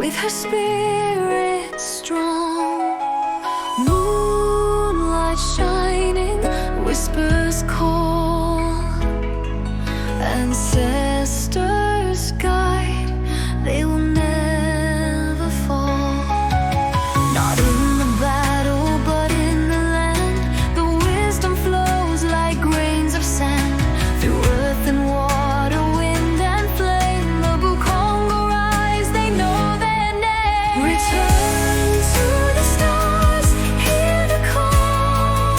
with her spirit strong. Moonlight shining, whispers call. Ancestors guide, they will never fall. Not in the battle, but in the land, the wisdom flows like grains of sand. Through earth and water, wind and flame, the Bukongo rise, they know their name. Return to the stars, hear the call.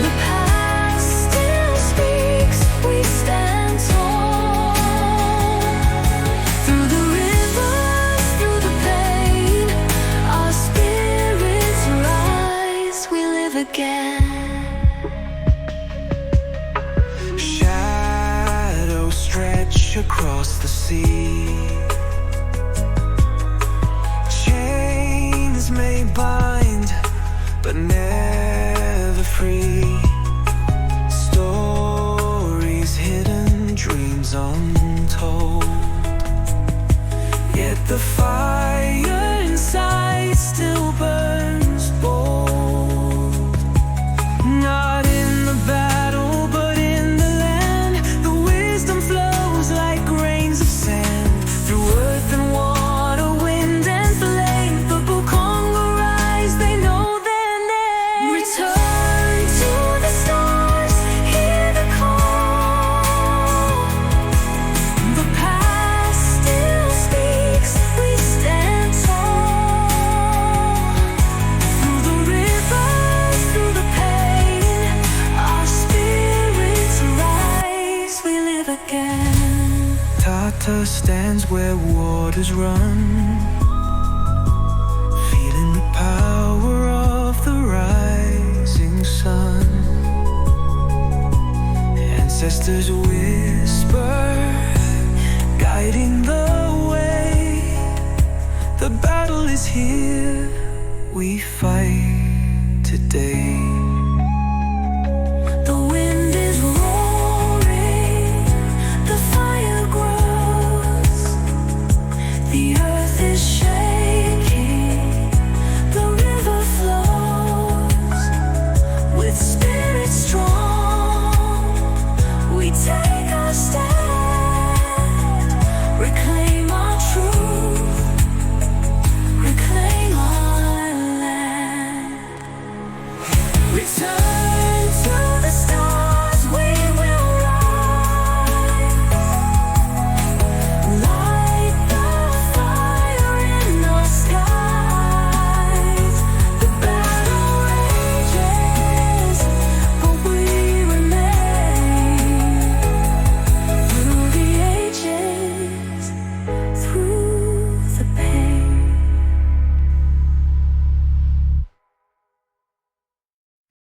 The past still speaks, we stand tall. Through the rivers, through the pain, our spirits rise, we live again. Shadows stretch across the sea. Chains may bind, but never free. Stories hidden, dreams untold. Yet the fire inside still burns bold. Not in the battle, but in the land, the wisdom flows like grains of sand. Through earth and water, wind and flame, the Bukongo rise, they know their name. Return to the stars, hear the call. The past still speaks, we stand tall. Through the rivers, through the pain, our spirits rise, we live again. Tata stands where waters run, feeling the power of the rising sun. Ancestors whisper